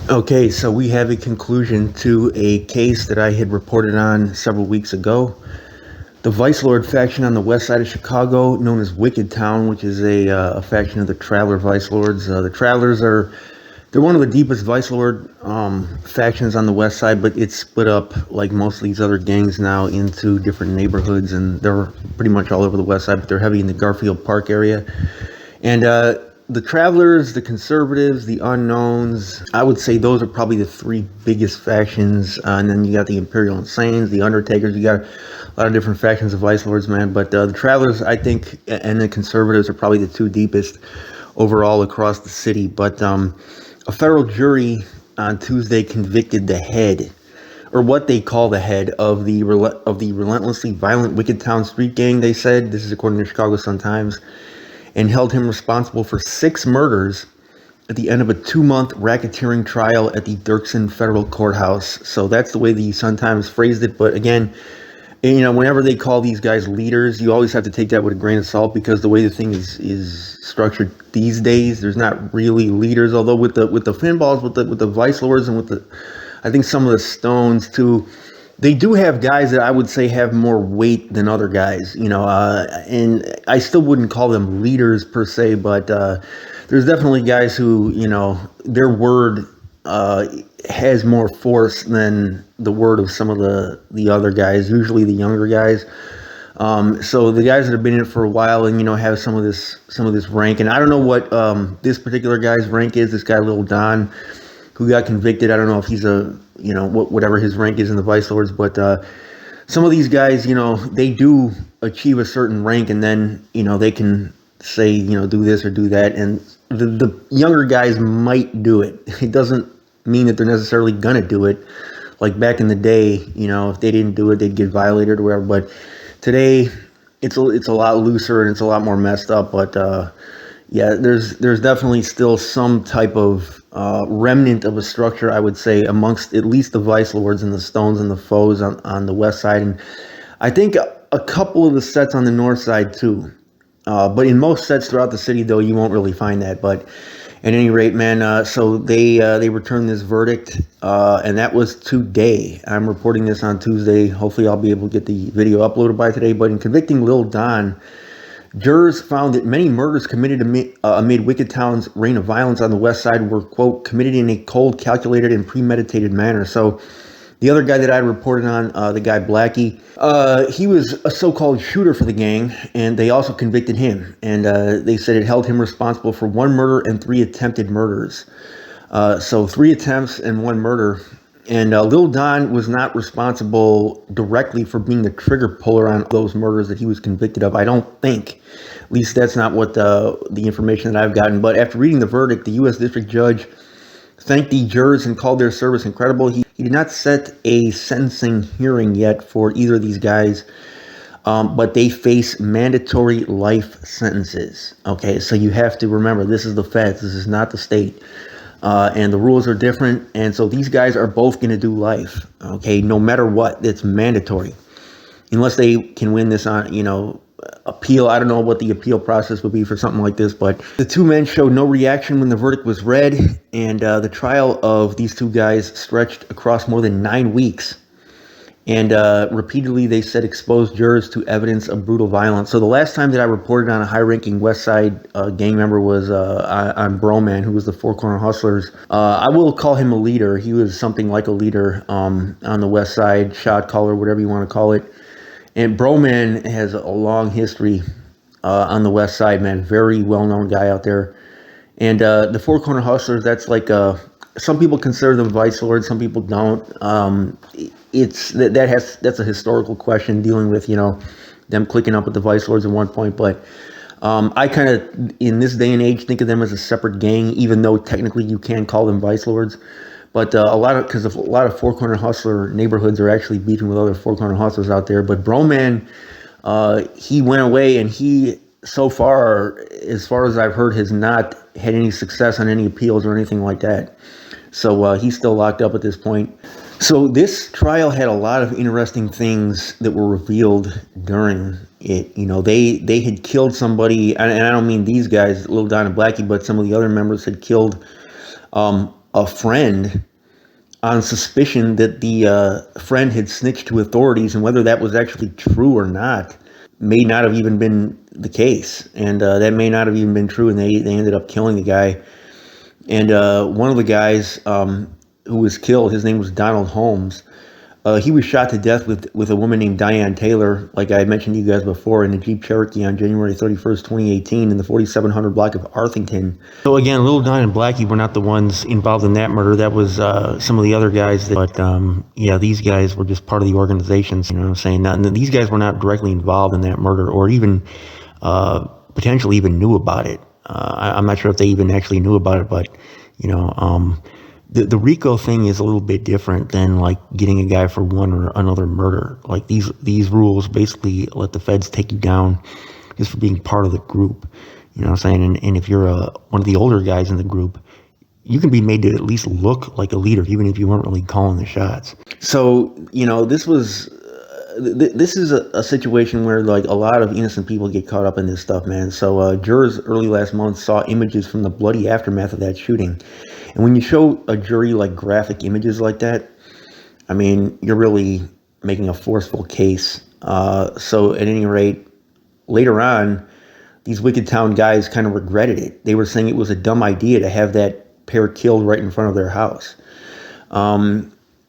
Okay, so we have a conclusion to a case that I had reported on several weeks ago. The Vicelord faction on the west side of Chicago, known as Wicked Town, which is a faction of the Traveler Vicelords. The Travelers they're one of the deepest Vicelord factions on the west side, but it's split up like most of these other gangs now into different neighborhoods, and they're pretty much all over the west side, but they're heavy in the Garfield Park area. And the Travelers, the Conservatives, the Unknowns, I would say those are probably the three biggest factions. And then you got the Imperial Insanes, the Undertakers. You got a lot of different factions of Vice Lords, man. But the Travelers, I think, and the Conservatives are probably the two deepest overall across the city. But a federal jury on Tuesday convicted the head, or what they call the head, of the relentlessly violent Wicked Town street gang, they said. This is according to Chicago Sun-Times. And held him responsible for 6 murders at the end of a 2-month racketeering trial at the Dirksen Federal Courthouse. So that's the way the Sun-Times phrased it. But again, you know, whenever they call these guys leaders, you always have to take that with a grain of salt, because the way the thing is structured these days, there's not really leaders. Although with the Finballs, with the Vice Lords, and with the, I think some of the Stones too, they do have guys that I would say have more weight than other guys, you know, and I still wouldn't call them leaders per se, but there's definitely guys who, you know, their word has more force than the word of some of the other guys, usually the younger guys. So the guys that have been in it for a while and, you know, have some of this rank, and I don't know what this particular guy's rank is, this guy Lil Don, who got convicted. I don't know if he's you know, whatever his rank is in the Vice Lords, but some of these guys, you know, they do achieve a certain rank, and then, you know, they can say, you know, do this or do that, and the younger guys might do it. It doesn't mean that they're necessarily gonna do it. Like back in the day, you know, if they didn't do it, they'd get violated or whatever. But today, it's a lot looser and it's a lot more messed up. But yeah, there's definitely still some type of remnant of a structure, I would say, amongst at least the Vice Lords and the Stones and the Foes on the west side, and I think a couple of the sets on the north side too. But in most sets throughout the city, though, you won't really find that. But at any rate, man, so they returned this verdict, and that was today. I'm reporting this on Tuesday. Hopefully, I'll be able to get the video uploaded by today. But in convicting Lil Don, jurors found that many murders committed amid Wicked Town's reign of violence on the west side were, quote, committed in a cold, calculated, and premeditated manner. So the other guy that I reported on, the guy Blackie, he was a so-called shooter for the gang, and they also convicted him. And they said it held him responsible for 1 murder and 3 attempted murders. So 3 attempts and 1 murder. And Lil Don was not responsible directly for being the trigger puller on those murders that he was convicted of, I don't think. At least that's not what the information that I've gotten. But after reading the verdict, the U.S. District Judge thanked the jurors and called their service incredible. He did not set a sentencing hearing yet for either of these guys, but they face mandatory life sentences. Okay, so you have to remember, this is the feds, this is not the state. And the rules are different, and so these guys are both going to do life, okay, no matter what. It's mandatory, unless they can win this on, you know, appeal. I don't know what the appeal process would be for something like this, but the 2 men showed no reaction when the verdict was read, and the trial of these 2 guys stretched across more than 9 weeks. And repeatedly, they said, exposed jurors to evidence of brutal violence. So the last time that I reported on a high-ranking West Side gang member was on Broman, who was the Four Corner Hustlers. I will call him a leader. He was something like a leader on the West Side, shot caller, whatever you want to call it. And Broman has a long history on the West Side, man. Very well-known guy out there. And the Four Corner Hustlers, that's like some people consider them Vice Lords, some people don't. That's a historical question dealing with, you know, them clicking up with the Vice Lords at one point. But I kind of, in this day and age, think of them as a separate gang, even though technically you can call them Vice Lords. But because a lot of Four Corner Hustler neighborhoods are actually beefing with other Four Corner Hustlers out there. But Broman, he went away, and he, so far as I've heard, has not had any success on any appeals or anything like that. So he's still locked up at this point. So this trial had a lot of interesting things that were revealed during it. You know, they had killed somebody, and I don't mean these guys, Lil Don and Blackie, but some of the other members had killed a friend on suspicion that the friend had snitched to authorities, and whether that was actually true or not may not have even been the case, and that may not have even been true, and they ended up killing the guy. And one of the guys who was killed, his name was Donald Holmes. He was shot to death with a woman named Diane Taylor, like I mentioned to you guys before, in a Jeep Cherokee on January 31st, 2018, in the 4700 block of Arthington. So again, Lil Don and Blackie were not the ones involved in that murder. That was some of the other guys. But yeah, these guys were just part of the organizations. You know what I'm saying? Now, these guys were not directly involved in that murder, or even potentially even knew about it. I'm not sure if they even actually knew about it, but you know. The RICO thing is a little bit different than like getting a guy for one or another murder. Like these rules basically let the feds take you down just for being part of the group. You know what I'm saying? And if you're one of the older guys in the group, you can be made to at least look like a leader, even if you weren't really calling the shots. So, you know, this is a situation where like a lot of innocent people get caught up in this stuff, man. So jurors early last month saw images from the bloody aftermath of that shooting. And when you show a jury like graphic images like that, I mean, you're really making a forceful case. So at any rate, later on, these Wicked Town guys kind of regretted it. They were saying it was a dumb idea to have that pair killed right in front of their house.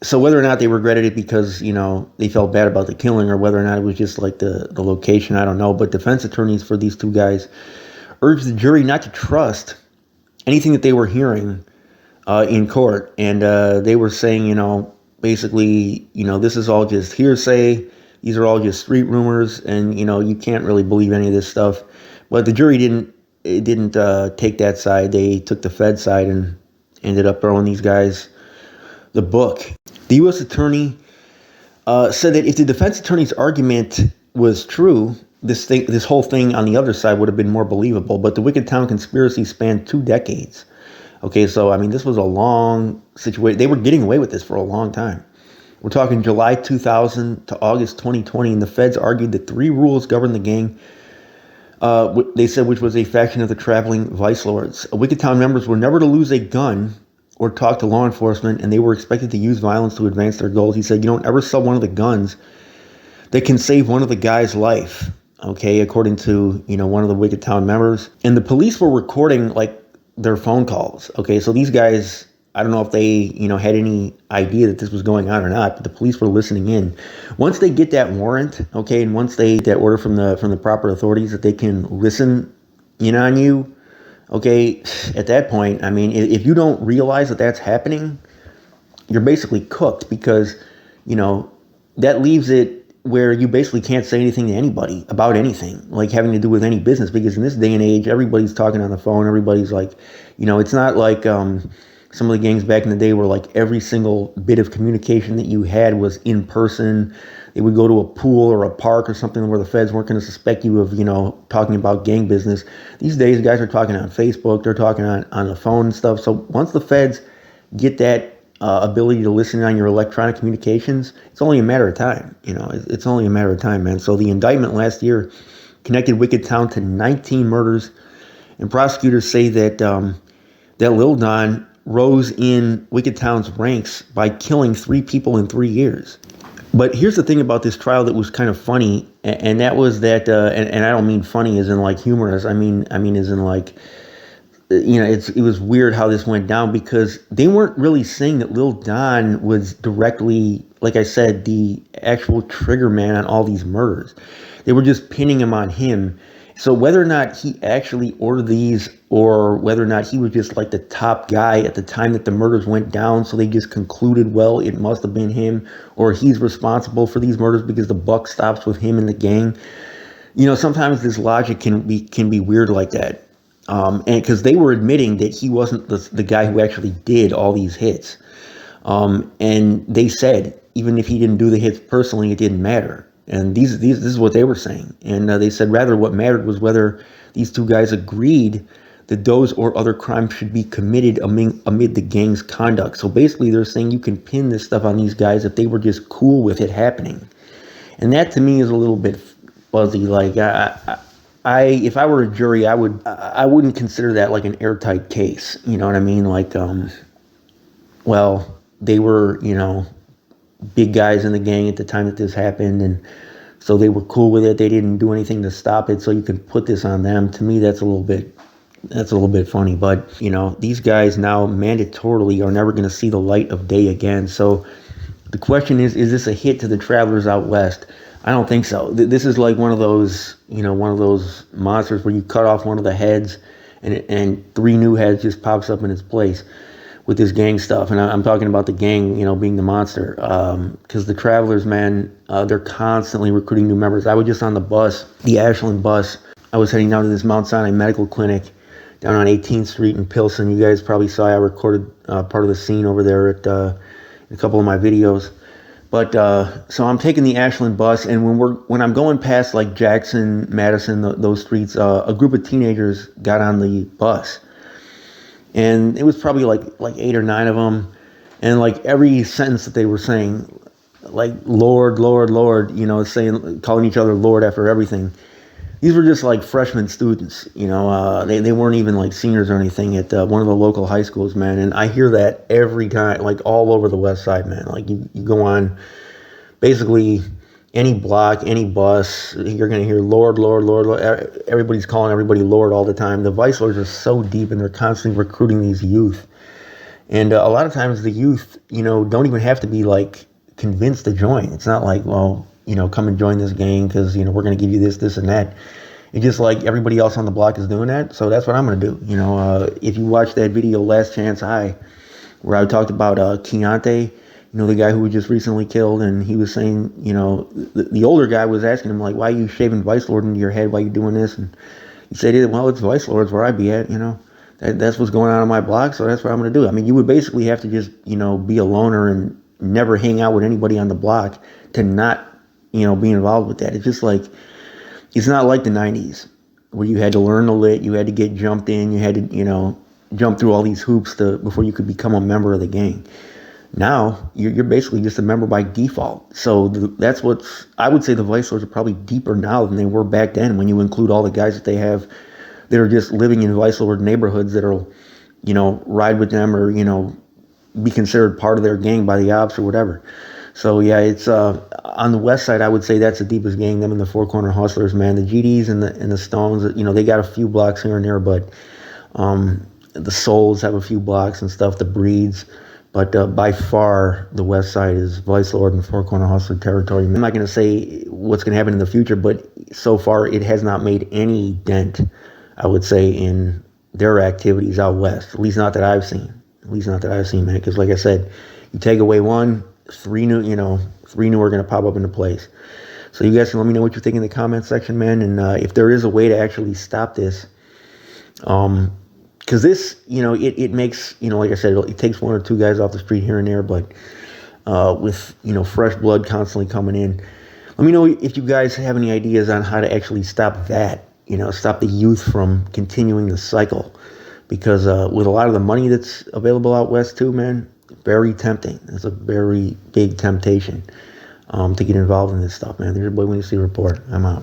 So whether or not they regretted it because, you know, they felt bad about the killing, or whether or not it was just like the location, I don't know. But defense attorneys for these two guys urged the jury not to trust anything that they were hearing in court. And they were saying, you know, basically, you know, this is all just hearsay. These are all just street rumors, and, you know, you can't really believe any of this stuff. But the jury didn't take that side. They took the Fed side and ended up throwing these guys the book. The U.S. attorney said that if the defense attorney's argument was true, this whole thing on the other side would have been more believable. But the Wicked Town conspiracy spanned 2 decades. Okay, so, I mean, this was a long situation. They were getting away with this for a long time. We're talking July 2000 to August 2020, and the feds argued that 3 rules govern the gang. They said, which was a faction of the traveling Vicelords. Wicked Town members were never to lose a gun or talk to law enforcement, and they were expected to use violence to advance their goals. He said, you don't ever sell one of the guns that can save one of the guy's life, okay, according to, you know, one of the Wicked Town members. And the police were recording, like, their phone calls, okay? So these guys, I don't know if they, you know, had any idea that this was going on or not, but the police were listening in. Once they get that warrant, okay, and once they get that order from the proper authorities that they can listen in on you, okay, at that point, I mean, if you don't realize that that's happening, you're basically cooked, because, you know, that leaves it where you basically can't say anything to anybody about anything, like having to do with any business, because in this day and age, everybody's talking on the phone. Everybody's like, you know, it's not like some of the gangs back in the day where like every single bit of communication that you had was in person. They would go to a pool or a park or something where the feds weren't going to suspect you of, you know, talking about gang business. These days, guys are talking on Facebook. They're talking on the phone and stuff. So once the feds get that ability to listen on your electronic communications, it's only a matter of time. You know, it's only a matter of time, man. So the indictment last year connected Wicked Town to 19 murders, and prosecutors say that that Lil Don rose in Wicked Town's ranks by killing 3 people in 3 years. But here's the thing about this trial that was kind of funny, and that was that, and I don't mean funny as in like humorous. I mean as in like, you know, it was weird how this went down, because they weren't really saying that Lil Don was directly, like I said, the actual trigger man on all these murders. They were just pinning him on him. So whether or not he actually ordered these, or whether or not he was just like the top guy at the time that the murders went down, so they just concluded, well, it must have been him, or he's responsible for these murders because the buck stops with him and the gang. You know, sometimes this logic can be weird like that. And because they were admitting that he wasn't the guy who actually did all these hits. And they said, even if he didn't do the hits personally, it didn't matter. And this is what they were saying. And they said rather what mattered was whether these 2 guys agreed that those or other crimes should be committed amid the gang's conduct. So basically they're saying you can pin this stuff on these guys if they were just cool with it happening. And that to me is a little bit fuzzy. Like, if I were a jury, I wouldn't consider that like an airtight case. You know what I mean? Like, well, they were, big guys in the gang at the time that this happened, and so they were cool with it. They didn't do anything to stop it, so you can put this on them. To me, that's a little bit funny. But these guys now mandatorily are never going to see the light of day again. So the question is this a hit to the travelers out west? I don't think so. This is like one of those monsters where you cut off one of the heads, and three new heads just pops up in its place with this gang stuff. And I'm talking about the gang, being the monster. Because the travelers, man, they're constantly recruiting new members. I was just on the bus, the Ashland bus. I was heading down to this Mount Sinai Medical Clinic down on 18th Street in Pilsen. You guys probably saw I recorded part of the scene over there at a couple of my videos. But so I'm taking the Ashland bus, and when I'm going past like Jackson, Madison, those streets, a group of teenagers got on the bus. And it was probably like 8 or 9 of them, and like every sentence that they were saying, like Lord, Lord, Lord, calling each other Lord after everything. These were just like freshman students, they weren't even like seniors or anything at one of the local high schools, man. And I hear that every time, like all over the west side, man. Like you go on basically any block, any bus, you're going to hear Lord, Lord, Lord, Lord. Everybody's calling everybody Lord all the time. The Vicelords are so deep, and they're constantly recruiting these youth. And a lot of times the youth, don't even have to be like convinced to join. It's not like, well, come and join this gang because, we're going to give you this, this, and that. It's just like everybody else on the block is doing that. So that's what I'm going to do. If you watch that video, Last Chance High, where I talked about Keontae, the guy who was just recently killed, and he was saying, the older guy was asking him, like, why are you shaving Vicelord into your head? Why are you doing this? And he said, well, it's Vicelord's where I be at, That's what's going on my block, so that's what I'm going to do. I mean, you would basically have to just, be a loner and never hang out with anybody on the block to not, be involved with that. It's just like, it's not like the 90s where you had to learn the lit, you had to get jumped in, you had to, jump through all these hoops before you could become a member of the gang. Now, you're basically just a member by default. So that's I would say the Vicelords are probably deeper now than they were back then, when you include all the guys that they have that are just living in Vicelord neighborhoods that'll, ride with them or, be considered part of their gang by the ops or whatever. So, yeah, it's on the west side, I would say that's the deepest gang, them and the Four Corner Hustlers, man. The GDs and the Stones, they got a few blocks here and there, but the Souls have a few blocks and stuff, the Breeds. But by far, the west side is Vicelord and Four Corner Hustler territory. I'm not going to say what's going to happen in the future, but so far it has not made any dent, I would say, in their activities out west. At least not that I've seen. Man. Because like I said, you take away one, three new are going to pop up into place. So you guys can let me know what you think in the comment section, man. And if there is a way to actually stop this, because this, it makes, like I said, it takes 1 or 2 guys off the street here and there, but with, fresh blood constantly coming in. Let me know if you guys have any ideas on how to actually stop that, stop the youth from continuing the cycle. Because with a lot of the money that's available out west too, man, very tempting. It's a very big temptation to get involved in this stuff, man. There's your boy When You See Report. I'm out.